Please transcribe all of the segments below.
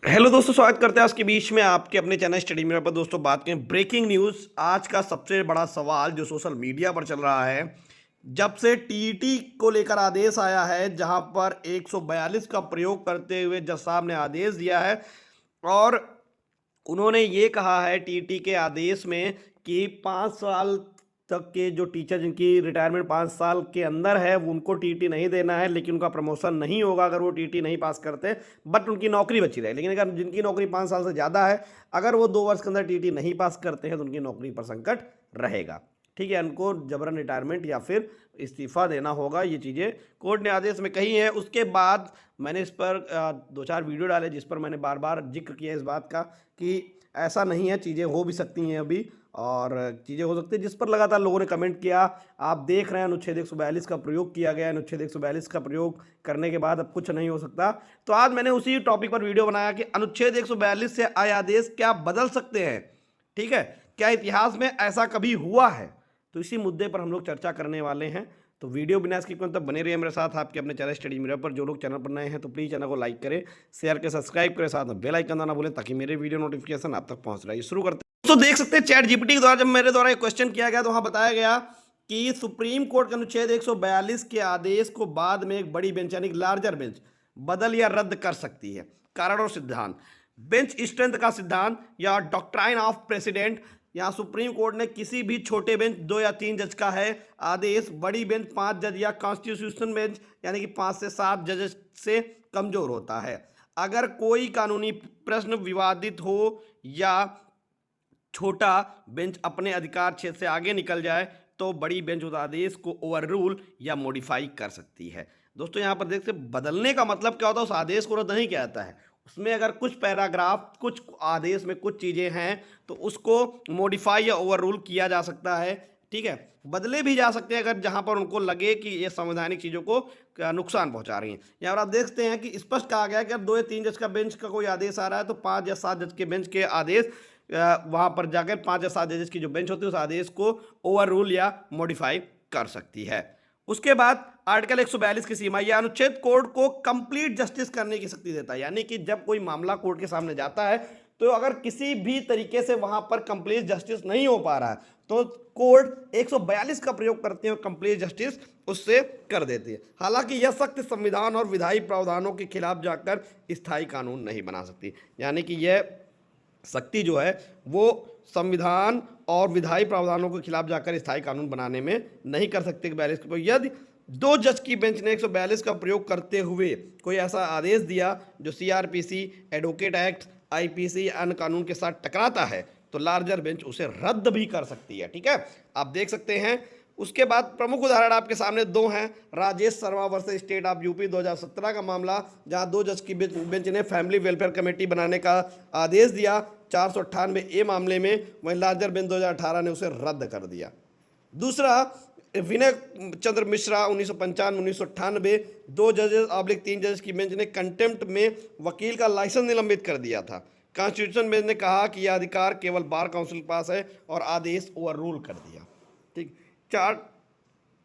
Hello दोस्तों, स्वागत करते हैं आज के बीच में आपके अपने चैनल स्टडी मिरर पर। दोस्तों बात करें ब्रेकिंग न्यूज़। आज का सबसे बड़ा सवाल जो सोशल मीडिया पर चल रहा है, जब से टीईटी को लेकर आदेश आया है, जहां पर 142 का प्रयोग करते हुए जज साहब ने आदेश दिया है और उन्होंने ये कहा है टीटी के आदेश में कि 5 साल तक के जो टीचर जिनकी रिटायरमेंट 5 साल के अंदर है वो उनको टीटी नहीं देना है, लेकिन उनका प्रमोशन नहीं होगा अगर वो टीटी नहीं पास करते, बट उनकी नौकरी बची रहे। लेकिन अगर जिनकी नौकरी 5 साल से ज़्यादा है, अगर वो 2 वर्ष के अंदर टीटी नहीं पास करते हैं तो उनकी नौकरी पर संकट रहेगा। ठीक है, उनको जबरन रिटायरमेंट या फिर इस्तीफा देना होगा। ये चीज़ें कोर्ट ने आदेश में कही है। उसके बाद मैंने इस पर 2-4 वीडियो डाले जिस पर मैंने बार बार जिक्र किया इस बात का कि ऐसा नहीं है, चीज़ें हो भी सकती हैं अभी और चीज़ें हो सकती है, जिस पर लगातार लोगों ने कमेंट किया। आप देख रहे हैं अनुच्छेद 142 का प्रयोग किया गया। अनुच्छेद 142 का प्रयोग करने के बाद अब कुछ नहीं हो सकता। तो आज मैंने उसी टॉपिक पर वीडियो बनाया कि अनुच्छेद 142 से आए आदेश क्या बदल सकते हैं। ठीक है, क्या इतिहास में ऐसा कभी हुआ है? तो इसी मुद्दे पर हम लोग चर्चा करने वाले हैं। तो वीडियो बिना स्किप करें, तब बने रहिए मेरे साथ आपके अपने चैनल स्टडी मिरर पर। जो लोग चैनल पर नए हैं तो प्लीज़ चैनल को लाइक करें, शेयर करें, सब्सक्राइब करें, साथ में बेल आइकन दबाना भूलें ताकि मेरे वीडियो नोटिफिकेशन आप तक पहुंच रहा है। शुरू करते हैं। तो देख सकते हैं चैट जीपीटी के द्वारा जब मेरे द्वारा एक क्वेश्चन किया गया तो वहां बताया गया कि सुप्रीम कोर्ट के अनुच्छेद 142 के आदेश को बाद में एक बड़ी बेंच यानी लार्जर बेंच बदल या रद्द कर सकती है। कारण और सिद्धांत, बेंच स्ट्रेंथ का सिद्धांत या डॉक्ट्राइन ऑफ प्रेसिडेंट। यहाँ सुप्रीम कोर्ट ने किसी भी छोटे बेंच 2 या 3 जज का है आदेश, बड़ी बेंच 5 जज या कॉन्स्टिट्यूशन बेंच यानी कि 5 से 7 जज से कमजोर होता है। अगर कोई कानूनी प्रश्न विवादित हो या छोटा बेंच अपने अधिकार क्षेत्र से आगे निकल जाए तो बड़ी बेंच उस आदेश को ओवर रूल या मॉडिफाई कर सकती है। दोस्तों यहाँ पर देख सकते बदलने का मतलब क्या होता है, उस आदेश को रद्द नहीं किया जाता है। उसमें अगर कुछ पैराग्राफ, कुछ आदेश में कुछ चीज़ें हैं तो उसको मॉडिफाई या ओवर रूल किया जा सकता है। ठीक है, बदले भी जा सकते हैं अगर जहां पर उनको लगे कि ये संवैधानिक चीज़ों को नुकसान पहुंचा रही हैं। यहाँ पर आप देखते हैं कि स्पष्ट कहा गया है कि अगर 2 या 3 जज का बेंच का कोई आदेश आ रहा है तो 5 या 7 जज के बेंच के आदेश वहां पर जाकर 5 या 7 जजेस की जो बेंच होती है उस आदेश को ओवर रूल या मॉडिफाई कर सकती है। उसके बाद आर्टिकल 142 की सीमा, यह अनुच्छेद कोर्ट को कंप्लीट जस्टिस करने की शक्ति देता है। यानी कि जब कोई मामला कोर्ट के सामने जाता है तो अगर किसी भी तरीके से वहां पर कंप्लीट जस्टिस नहीं हो पा रहा है तो कोर्ट 142 का प्रयोग करते हैं और कंप्लीट जस्टिस उससे कर देती है। हालांकि यह शक्ति संविधान और विधायी प्रावधानों के खिलाफ जाकर स्थायी कानून नहीं बना सकती। यानी कि यह शक्ति जो है वो संविधान और विधायी प्रावधानों के खिलाफ जाकर स्थायी कानून बनाने में नहीं कर सकते। 42 को यदि 2 जज की बेंच ने 142 का प्रयोग करते हुए कोई ऐसा आदेश दिया जो सीआरपीसी, एडवोकेट एक्ट, आईपीसी अन्य कानून के साथ टकराता है तो लार्जर बेंच उसे रद्द भी कर सकती है। ठीक है, आप देख सकते हैं। उसके बाद प्रमुख उदाहरण आपके सामने 2 हैं। Rajesh Sharma versus state of UP 2017 का मामला, जहां 2 जज की बेंच ने फैमिली वेलफेयर कमेटी बनाने का आदेश दिया 498 ए मामले में, वहीं लार्जर बेंच 2018 ने उसे रद्द कर दिया। दूसरा विनय चंद्र मिश्रा 1995-1998 2 जजेस ऑब्लिक 3 जजेस की बेंच ने कंटेम्प्ट में वकील का लाइसेंस निलंबित कर दिया था। कॉन्स्टिट्यूशन बेंच ने कहा कि यह अधिकार केवल बार काउंसिल के पास है और आदेश ओवर रूल कर दिया। ठीक, चार्ट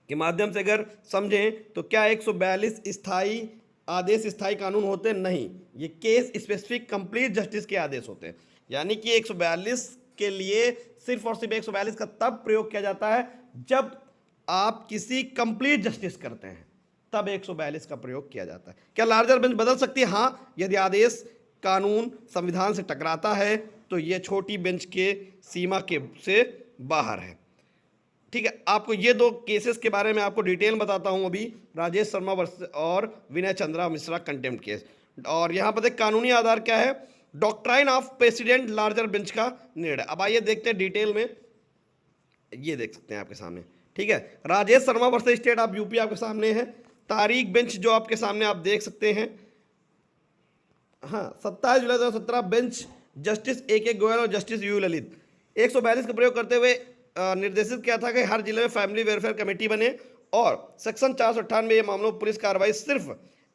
के माध्यम से अगर समझें तो क्या 142 स्थायी आदेश स्थायी कानून होते? नहीं, ये केस स्पेसिफिक कंप्लीट जस्टिस के आदेश होते हैं। यानी कि 142 के लिए सिर्फ और सिर्फ 142 का तब प्रयोग किया जाता है जब आप किसी कंप्लीट जस्टिस करते हैं, तब 142 का प्रयोग किया जाता है। क्या लार्जर बेंच बदल सकती है? हाँ, यदि आदेश कानून संविधान से टकराता है तो यह छोटी बेंच के सीमा के से बाहर है। ठीक है, आपको ये 2 केसेस के बारे में आपको डिटेल बताता हूं अभी। राजेश शर्मा और विनय चंद्रा मिश्रा कंटेम्प्ट केस। और यहां पर देख कानूनी आधार क्या है, doctrine of president larger bench का निर्णय। अब आइए देखते हैं डिटेल में, ये देख सकते हैं आपके सामने। ठीक है, Rajesh Sharma versus state of UP आपके सामने है। तारीख बेंच जो आपके सामने आप देख सकते हैं, हाँ 27 जुलाई 2017 बेंच जस्टिस A.K. गोयल और जस्टिस यू ललित 142 का प्रयोग करते हुए निर्देशित किया था कि हर जिले में फैमिली वेलफेयर कमेटी बने और सेक्शन 498 मामलों में पुलिस कार्रवाई सिर्फ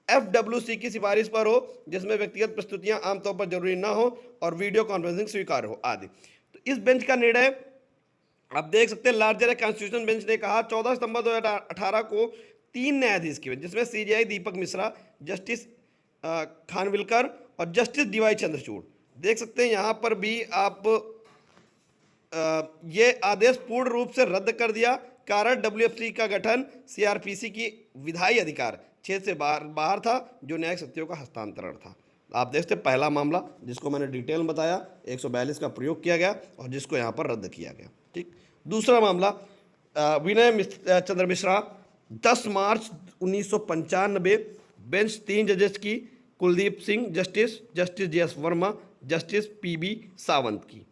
FWC की सिफारिश पर हो, जिसमें व्यक्तिगत प्रस्तुतियां आमतौर पर जरूरी ना हो और वीडियो कॉन्फ्रेंसिंग स्वीकार हो आदि। तो इस बेंच का निर्णय आप देख सकते हैं। लार्जर कॉन्स्टिट्यूशन बेंच ने कहा 14 सितंबर 2018 को 3 न्यायाधीश की बेंच, जिसमें CJI दीपक मिश्रा, जस्टिस खानविलकर और जस्टिस डीवाई चंद्रचूड़। देख सकते हैं यहाँ पर भी आप ये आदेश पूर्ण रूप से रद्द कर दिया। कारण डब्ल्यूएफसी का गठन सीआरपीसी की विधायी अधिकार क्षेत्र से बाहर था, जो न्यायिक शक्तियों का हस्तांतरण था। आप देखते हैं पहला मामला जिसको मैंने डिटेल में बताया, 142 का प्रयोग किया गया और जिसको यहाँ पर रद्द किया गया। ठीक। दूसरा मामला विनय चंद्र मिश्रा, 10 मार्च 1995, बेंच 3 जजेस की, Kuldeep Singh justice, justice JS Verma, justice PB Sawant की।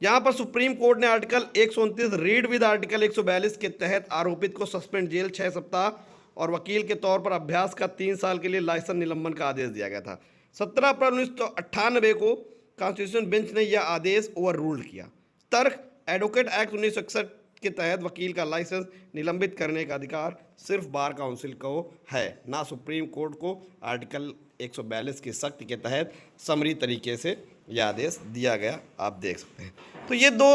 यहाँ पर सुप्रीम कोर्ट ने आर्टिकल 129 रीड विद आर्टिकल 142 के तहत आरोपित को सस्पेंड जेल 6 सप्ताह और वकील के तौर पर अभ्यास का 3 साल के लिए लाइसेंस निलंबन का आदेश दिया गया था। 17 अप्रैल 1998 को कॉन्स्टिट्यूशन बेंच ने यह आदेश ओवर रूल्ड किया। तर्क, एडवोकेट एक्ट 1961 के तहत वकील का लाइसेंस निलंबित करने का अधिकार सिर्फ बार काउंसिल को है, ना सुप्रीम कोर्ट को। आर्टिकल 142 की सख्ती के तहत समरी तरीके से यह आदेश दिया गया, आप देख सकते हैं। तो ये 2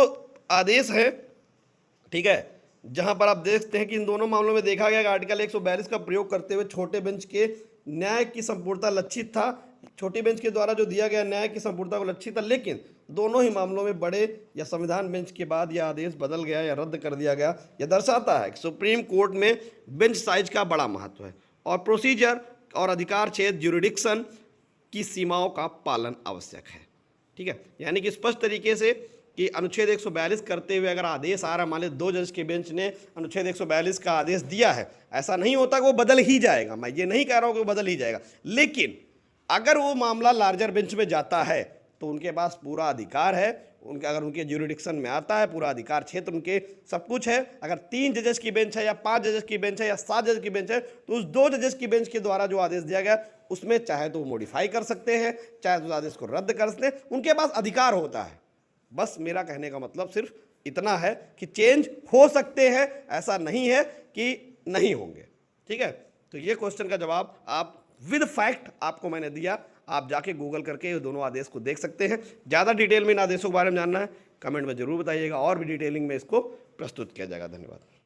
आदेश हैं, ठीक है, जहां पर आप देखते हैं कि इन दोनों मामलों में देखा गया कि आर्टिकल 142 का प्रयोग करते हुए छोटे बेंच के न्याय की संपूर्णता लक्षित था। छोटी बेंच के द्वारा जो दिया गया न्याय की संपूर्णता को लक्षित था, लेकिन दोनों ही मामलों में बड़े या संविधान बेंच के बाद यह आदेश बदल गया या रद्द कर दिया गया। यह दर्शाता है कि सुप्रीम कोर्ट में बेंच साइज का बड़ा महत्व है और प्रोसीजर और अधिकार क्षेत्र ज्यूरिडिक्शन की सीमाओं का पालन आवश्यक है। ठीक है, यानी कि स्पष्ट तरीके से कि अनुच्छेद 142 करते हुए अगर आदेश आ रहा, मान लीजिए 2 जज के बेंच ने अनुच्छेद 142 का आदेश दिया है, ऐसा नहीं होता कि वो बदल ही जाएगा। मैं ये नहीं कह रहा हूँ कि वो बदल ही जाएगा, लेकिन अगर वो मामला लार्जर बेंच में जाता है तो उनके पास पूरा अधिकार है, अगर उनके ज्यूरिडिक्शन में आता है, पूरा अधिकार क्षेत्र उनके सब कुछ है। अगर 3 जजेस की बेंच है या 5 जजेस की बेंच है या 7 जजेस की बेंच है, तो उस 2 जजेस की बेंच के द्वारा जो आदेश दिया गया उसमें चाहे तो मॉडिफाई कर सकते हैं, चाहे तो उस आदेश को रद्द कर सकते हैं, उनके पास अधिकार होता है। बस मेरा कहने का मतलब सिर्फ इतना है कि चेंज हो सकते हैं, ऐसा नहीं है कि नहीं होंगे। ठीक है, तो ये क्वेश्चन का जवाब आप विद फैक्ट आपको मैंने दिया। आप जाके गूगल करके ये दोनों आदेश को देख सकते हैं। ज़्यादा डिटेल में इन आदेशों के बारे में जानना है, कमेंट में जरूर बताइएगा और भी डिटेलिंग में इसको प्रस्तुत किया जाएगा। धन्यवाद।